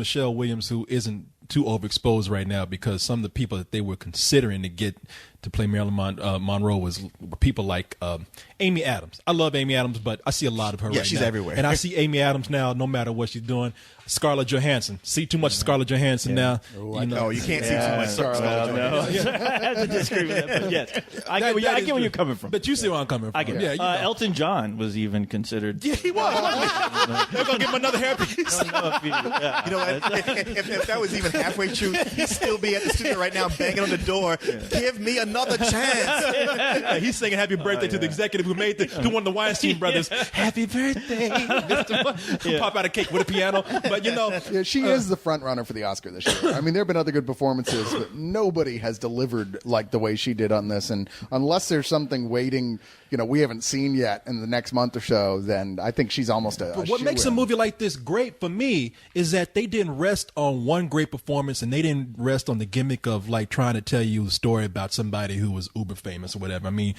Michelle Williams, who isn't too overexposed right now, because some of the people that they were considering to get to play Marilyn Monroe were people like Amy Adams. I love Amy Adams, but I see a lot of her right now. Yeah, she's everywhere. And I see Amy Adams now, no matter what she's doing. Scarlett Johansson. See too much Scarlett Johansson now. No, you can't see too much Scarlett Johansson. I have to disagree with that, but yes. I get where you're coming from. But you see where I'm coming from. I get it. Yeah, Elton John was even considered. Yeah, he was. They're going to give him another hairpiece. You know what? If that was even halfway true, he'd still be at the studio right now banging on the door. Give me another chance. He's singing happy birthday to the executive who made to one of the Weinstein brothers. Happy birthday. Pop out a cake with a piano. But, you know. Yeah, she is the front runner for the Oscar this year. I mean, there have been other good performances, but nobody has delivered like the way she did on this. And unless there's something waiting, we haven't seen yet in the next month or so, then I think she's almost a what makes a movie like this great for me is that they didn't rest on one great performance, and they didn't rest on the gimmick of like trying to tell you a story about somebody who was uber famous or whatever. I mean,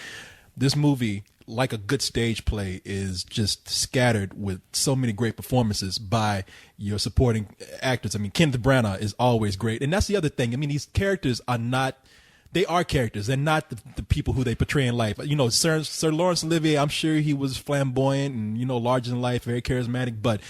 this movie, like a good stage play, is just scattered with so many great performances by your supporting actors. I mean, Kenneth Branagh is always great. And that's the other thing. I mean, these characters are not... They are characters. They're not the people who they portray in life. Sir Laurence Olivier, I'm sure he was flamboyant and, larger than life, very charismatic. But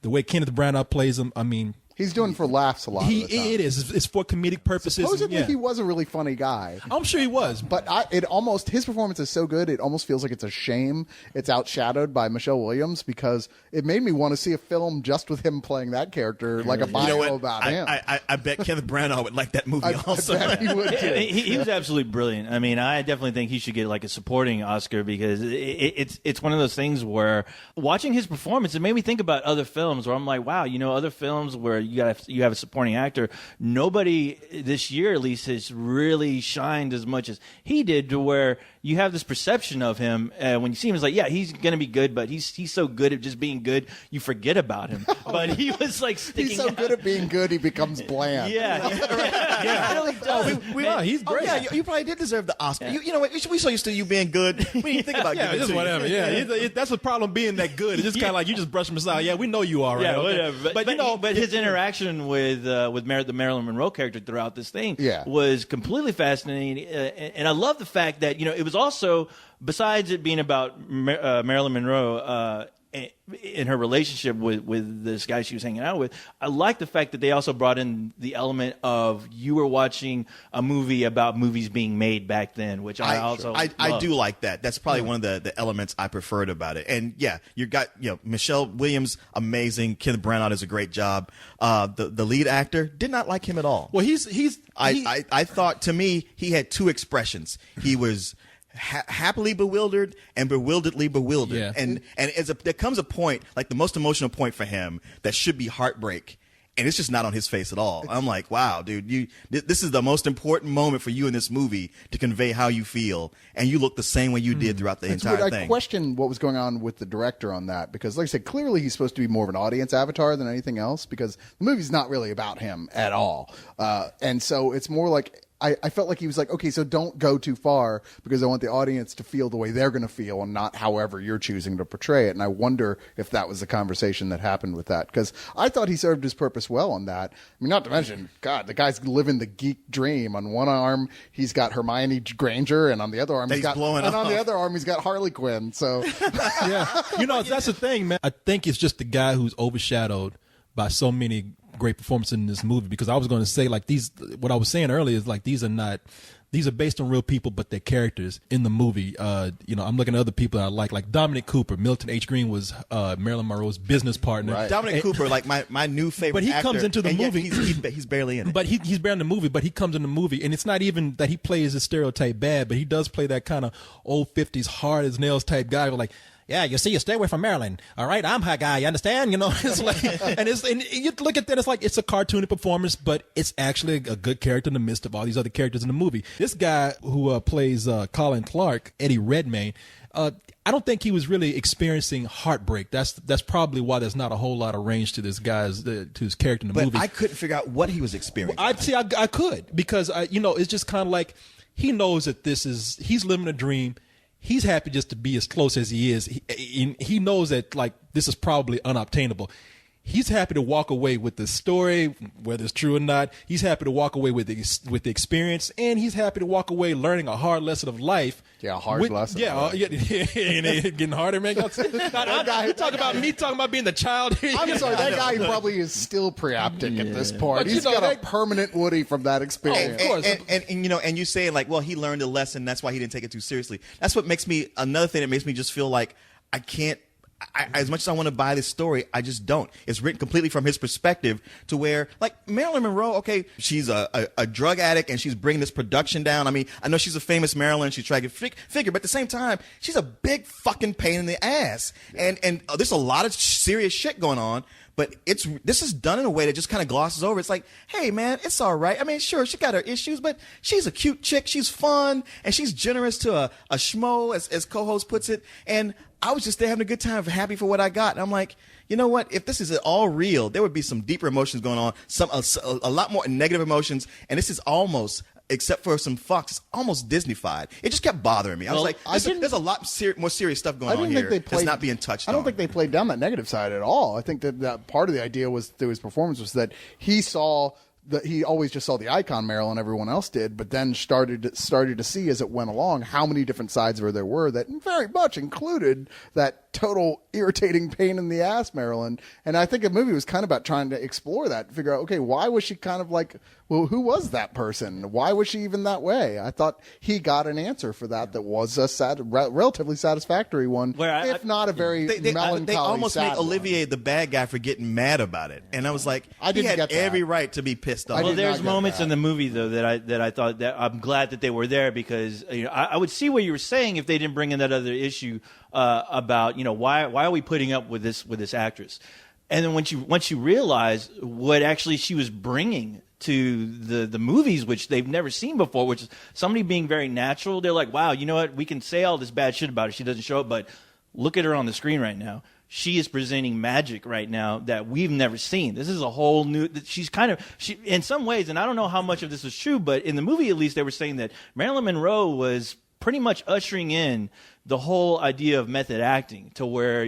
the way Kenneth Branagh plays him, I mean... He's doing for laughs a lot of the time. It is. It's for comedic purposes. Supposedly he was a really funny guy. I'm sure he was. But his performance is so good, it almost feels like it's a shame it's outshadowed by Michelle Williams, because it made me want to see a film just with him playing that character, like a bio about him. I bet Kenneth Branagh would like that movie also. I bet he would too. He was absolutely brilliant. I mean, I definitely think he should get like a supporting Oscar, because it's one of those things where watching his performance, it made me think about other films where I'm like, wow, other films where you have a supporting actor. Nobody this year, at least, has really shined as much as he did, to where you have this perception of him when you see him, it's like, yeah, he's going to be good, but he's so good at just being good, you forget about him. But he was like sticking He's so out. good at being good, he becomes bland. Yeah, right. Yeah. Really does. He's great. Oh, yeah, you probably did deserve the Oscar. Yeah. You know what? We so used to you being good. We didn't think about yeah, giving it just to whatever. you. Yeah, that's the problem being that good. It's just kind of like you just brush them aside. Yeah, we know you are, right? Yeah, okay. whatever. But his interaction with the Marilyn Monroe character throughout this thing was completely fascinating, and I love the fact that it was also, besides it being about Marilyn Monroe in her relationship with this guy she was hanging out with, I like the fact that they also brought in the element of you were watching a movie about movies being made back then, which I do like that. That's probably one of the elements I preferred about it. And yeah, you got Michelle Williams, amazing. Kenneth Branagh does a great job. The lead actor, did not like him at all. Well, I thought, to me, he had two expressions. He was happily bewildered and bewilderedly bewildered. Yeah. And there comes a point, like the most emotional point for him, that should be heartbreak, and it's just not on his face at all. I'm like, wow, dude, this is the most important moment for you in this movie to convey how you feel, and you look the same way you did throughout the entire thing. I question what was going on with the director on that, because like I said, clearly he's supposed to be more of an audience avatar than anything else, because the movie's not really about him at all. And so it's more like, I felt like he was like, okay, so don't go too far, because I want the audience to feel the way they're going to feel and not however you're choosing to portray it. And I wonder if that was the conversation that happened with that, because I thought he served his purpose well on that. I mean, not to mention, God, the guy's living the geek dream. On one arm, he's got Hermione Granger, and on the other arm, he's got Harley Quinn. So, yeah, that's the thing, man. I think it's just the guy who's overshadowed by so many great performances in this movie, because I was going to say, like, what I was saying earlier is like these are based on real people, but they're characters in the movie. I'm looking at other people that I like Dominic Cooper. Milton H. Green was Marilyn Monroe's business partner. Right. Dominic Cooper, like my new favorite but he actor, comes into the movie. He's barely in it. But he's barely in the movie, but he comes in the movie, and it's not even that he plays a stereotype bad, but he does play that kind of old 50s hard as nails type guy, like, yeah, you see, you stay away from Marilyn. All right, I'm her guy. You understand? It's like, and you look at that, it's like it's a cartoony performance, but it's actually a good character in the midst of all these other characters in the movie. This guy who plays Colin Clark, Eddie Redmayne, I don't think he was really experiencing heartbreak. That's probably why there's not a whole lot of range to this guy's to his character in the movie. But I couldn't figure out what he was experiencing. I could, because it's just kind of like he knows that he's living a dream. He's happy just to be as close as he is. He knows that, like, this is probably unobtainable. he's happy to walk away with the story, whether it's true or not. He's happy to walk away with the experience, and he's happy to walk away learning a hard lesson of life. Yeah, a hard lesson. Yeah, and it getting harder, man. You talking about me talking about being the child here. I'm sorry, that guy probably is still preoptic at this point. But, He's got a permanent Woody from that experience. Of course. And you know, and you saying like, well, he learned a lesson. That's why he didn't take it too seriously. That's what makes me another thing that makes me just feel like I can't. As much as I want to buy this story, I just don't. It's written completely from his perspective to where, like, Marilyn Monroe, okay, she's a drug addict and she's bringing this production down. I mean, I know she's a famous Marilyn, she's trying to figure, but at the same time, she's a big fucking pain in the ass. And there's a lot of serious shit going on. But this is done in a way that just kind of glosses over. It's like, hey, man, it's all right. I mean, sure, she got her issues, but she's a cute chick. She's fun, and she's generous to a schmo, as co-host puts it. And I was just there having a good time, happy for what I got. And I'm like, you know what? If this is all real, there would be some deeper emotions going on, a lot more negative emotions. And this is almost, except for some fucks, it's almost Disney-fied. It just kept bothering me. I was like, there's a lot more serious stuff going on here that's not being touched on. I don't think they played down that negative side at all. I think that part of the idea was through his performance was that he always just saw the icon Marilyn, everyone else did, but then started to see as it went along how many different sides there were that very much included that total irritating pain in the ass Marilyn. And I think the movie was kind of about trying to explore that, figure out, okay, why was she kind of like, well, who was that person? Why was she even that way? I thought he got an answer for that was a relatively satisfactory one, if not a very melancholy. They almost make one. Olivier the bad guy for getting mad about it, and I was like, he had every right to be pissed off. Well, there's moments in the movie though that I thought that I'm glad that they were there because I would see what you were saying if they didn't bring in that other issue about why are we putting up with this actress, and then once you realize what actually she was bringing to the movies, which they've never seen before, which is somebody being very natural. They're like, wow, you know what? We can say all this bad shit about her. She doesn't show up, but look at her on the screen right now. She is presenting magic right now that we've never seen. This is a whole new. She's in some ways, and I don't know how much of this is true, but in the movie at least they were saying that Marilyn Monroe was pretty much ushering in the whole idea of method acting to where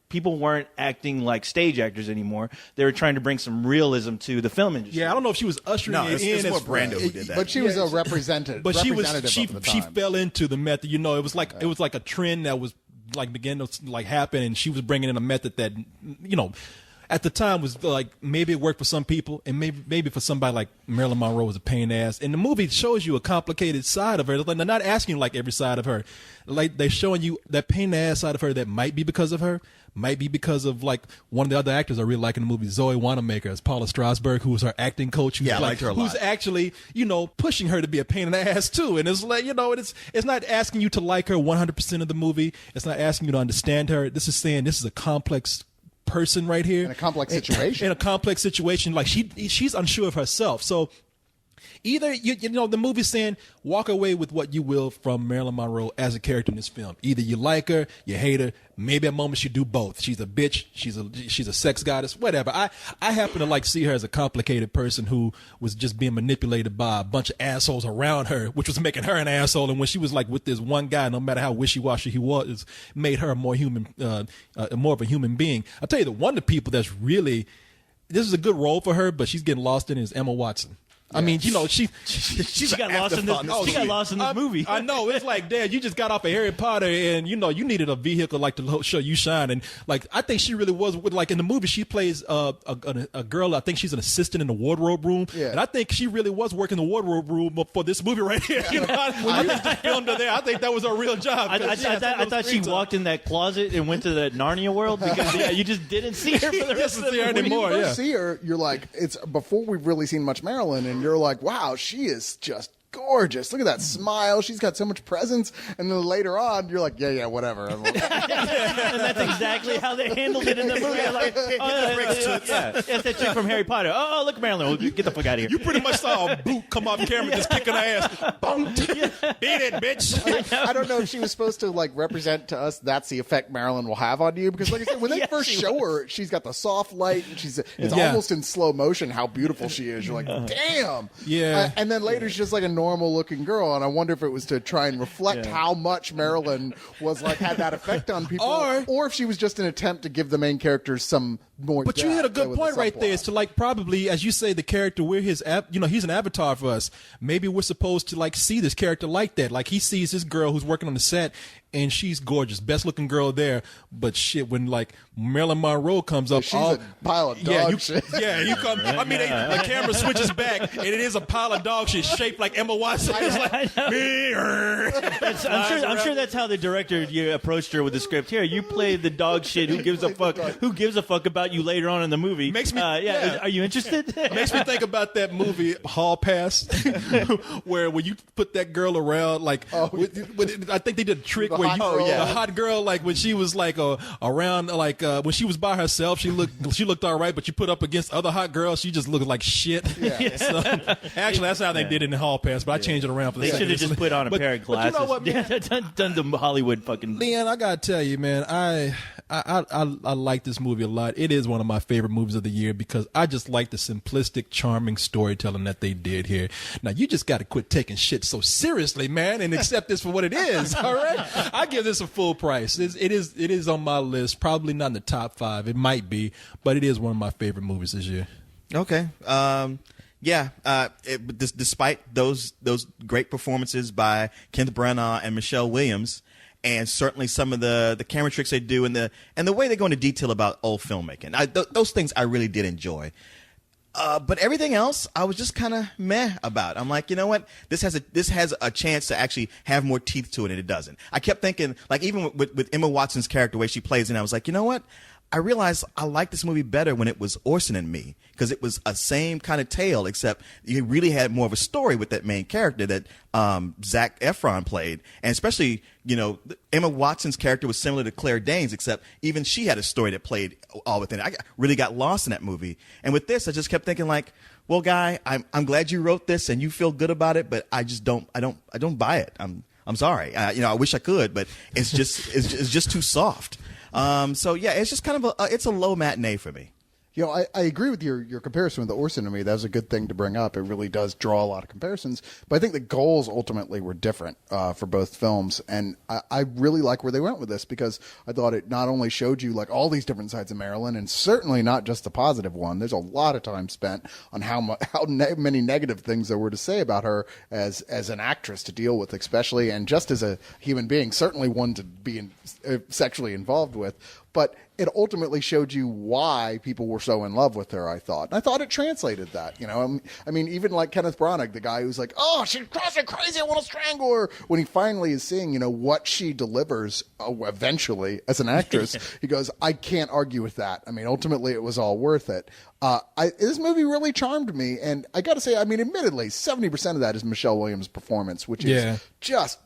people weren't acting like stage actors anymore. They were trying to bring some realism to the film industry. Yeah, I don't know if she was ushering it in. It's more Brando who did that. But she was a representative. But she she fell into the method. It was like a trend that was like began to like happen, and she was bringing in a method that at the time was like maybe it worked for some people, and maybe for somebody like Marilyn Monroe was a pain in the ass. And the movie shows you a complicated side of her. They're not asking you like every side of her. Like they're showing you that pain in the ass side of her that might be because of her, might be because of like one of the other actors I really like in the movie, Zoe Wanamaker as Paula Strasberg, who was her acting coach. I liked her a lot. Who's actually pushing her to be a pain in the ass too. And it's like it's not asking you to like her 100% of the movie. It's not asking you to understand her. This is saying this is a complex person right here in a complex situation. In a complex situation, like she's unsure of herself. So either the movie's saying walk away with what you will from Marilyn Monroe as a character in this film. Either you like her, you hate her. Maybe at moments you do both. She's a bitch. She's a sex goddess. Whatever. I happen to like see her as a complicated person who was just being manipulated by a bunch of assholes around her, which was making her an asshole. And when she was like with this one guy, no matter how wishy-washy he was, made her more of a human being. I'll tell you, one of the people that's really, this is a good role for her, but she's getting lost in is Emma Watson. I mean, she got lost in this. She got lost in this movie. I know. It's like, Dad, you just got off of Harry Potter, and you needed a vehicle like to show you shine. And like, I think she really was like in the movie. She plays a girl. I think she's an assistant in the wardrobe room, and I think she really was working the wardrobe room for this movie right here. I just filmed her there. I think that was her real job. I thought she walked in that closet and went to the Narnia world because you just didn't see her for the rest of the movie. Anymore. When you first see her, you're like, it's before we've really seen much Marilyn, and you're like, wow, she is just gorgeous. Look at that smile. She's got so much presence. And then later on, you're like, yeah, whatever. And that's exactly how they handled it in the movie. Like, it's that chick from Harry Potter. Oh, look, Marilyn, get the fuck out of here. You pretty much saw a boot come off camera just kicking her ass. Beat it, bitch. I don't know if she was supposed to like represent to us that's the effect Marilyn will have on you, because like I said, when they first show her, she's got the soft light and it's almost in slow motion how beautiful she is. You're like, damn. Yeah. And then later she's just like a normal looking girl, and I wonder if it was to try and reflect how much Marilyn was like had that effect on people, or if she was just an attempt to give the main characters some more. But you hit a good with point the right there. subplot. It's to like probably, as you say, the character we're his, he's an avatar for us. Maybe we're supposed to like see this character like that. Like he sees this girl who's working on the set, and she's gorgeous, best looking girl there. But shit, when like Marilyn Monroe comes up, She's a pile of dog shit. Yeah, you come. I mean, the camera switches back, and it is a pile of dog shit shaped like Emma Watson. It's like, I'm sure that's how the director approached her with the script. Here, you play the dog shit. Who gives a fuck? Who gives a fuck about you later on in the movie? Makes me. Are you interested? Makes me think about that movie Hall Pass, where when you put that girl around, like I think they did a trick where the hot girl, like when she was like around, like when she was by herself, she looked all right, but you put up against other hot girls, she just looked like shit. Yeah. So, actually, that's how they did it in Hall Pass, but I changed it around for the They second. should have just put on a pair of glasses. But you know what, man? done the Hollywood fucking. Leon, I gotta tell you, man, I like this movie a lot. It is one of my favorite movies of the year because I just like the simplistic, charming storytelling that they did here. Now, you just got to quit taking shit so seriously, man, and accept this for what it is. All right, I give this a full price. It is on my list. Probably not in the top 5. It might be, but it is one of my favorite movies this year. Okay. Despite those great performances by Kenneth Branagh and Michelle Williams, and certainly some of the camera tricks they do and the way they go into detail about old filmmaking, those things I really did enjoy. But everything else, I was just kind of meh about. I'm like, you know what? This has a chance to actually have more teeth to it, and it doesn't. I kept thinking, like, even with Emma Watson's character, the way she plays, and I was like, you know what? I realized I liked this movie better when it was Orson and Me, because it was a same kind of tale, except you really had more of a story with that main character that Zac Efron played. And especially, Emma Watson's character was similar to Claire Danes, except even she had a story that played all within it. I really got lost in that movie. And with this, I just kept thinking, like, well, guy, I'm glad you wrote this and you feel good about it, but I just don't buy it. I'm sorry. I wish I could, but it's just too soft. So yeah, it's just kind of it's a low matinee for me. I agree with your comparison with the Orson to me. That was a good thing to bring up. It really does draw a lot of comparisons. But I think the goals ultimately were different for both films. And I really like where they went with this because I thought it not only showed you like all these different sides of Marilyn, and certainly not just the positive one. There's a lot of time spent on how many negative things there were to say about her as an actress to deal with, especially, and just as a human being, certainly one to be sexually involved with. But it ultimately showed you why people were so in love with her, I thought. And I thought it translated that. I mean, even like Kenneth Branagh, the guy who's like, oh, she's crazy, I want to strangle her. When he finally is seeing, what she delivers eventually as an actress, he goes, I can't argue with that. I mean, ultimately it was all worth it. This movie really charmed me. And I got to say, I mean, admittedly, 70% of that is Michelle Williams' performance, which is just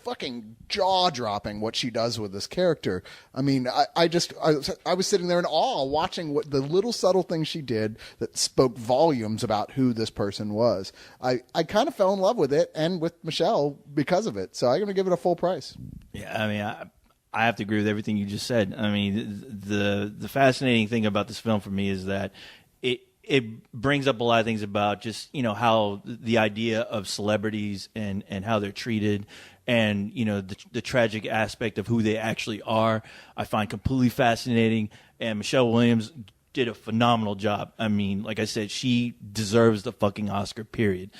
fucking jaw-dropping what she does with this character. I mean, I was sitting there in awe watching what the little subtle things she did that spoke volumes about who this person was. I kind of fell in love with it and with Michelle because of it. So I'm going to give it a full price. Yeah, I mean, I have to agree with everything you just said. I mean, the fascinating thing about this film for me is that it brings up a lot of things about just, how the idea of celebrities and how they're treated and, the tragic aspect of who they actually are, I find completely fascinating. And Michelle Williams did a phenomenal job. I mean, like I said, she deserves the fucking Oscar, period.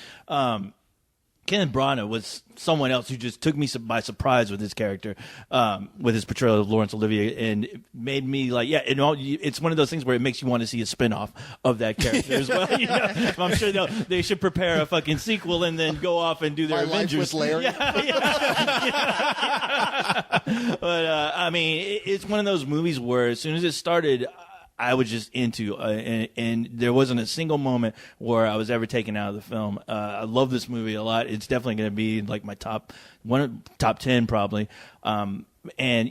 Kenneth Branagh was someone else who just took me by surprise with his character, with his portrayal of Laurence Olivier, and it made me like, it's one of those things where it makes you want to see a spinoff of that character as well. I'm sure they should prepare a fucking sequel and then go off and do their My Avengers. Life with Larry. But I mean, it's one of those movies where as soon as it started, I was just into, and there wasn't a single moment where I was ever taken out of the film. I love this movie a lot. It's definitely going to be like my top 10 probably. And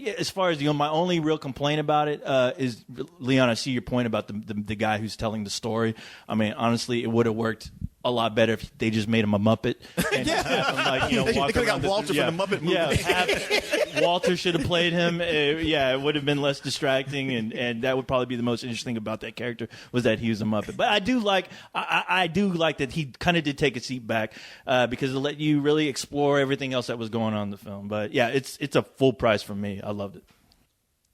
as far as my only real complaint about it is, Leon, I see your point about the guy who's telling the story. I mean, honestly, it would have worked a lot better if they just made him a Muppet. And just have him, like, they could have got Walter from the Muppet movie. Yeah, Walter should have played him. It would have been less distracting, and that would probably be the most interesting about that character was that he was a Muppet. But I do like that he kind of did take a seat back because it let you really explore everything else that was going on in the film. But yeah, it's a full price for me. I loved it.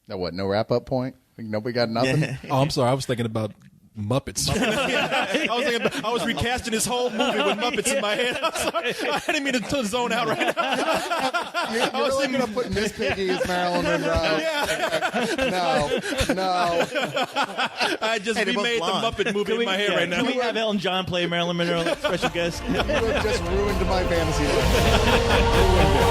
Now what? No wrap up point? Nobody got nothing. Oh, I'm sorry. I was thinking about Muppets. I was recasting this whole movie with Muppets in my head. I'm sorry. I didn't mean to zone out right now. You're really going to put Miss Piggy as Marilyn Monroe? No. I just they're both remade the blonde. Muppet movie in my head right now. Can we have Elton John play Marilyn Monroe, special guest? You have just ruined my fantasy life.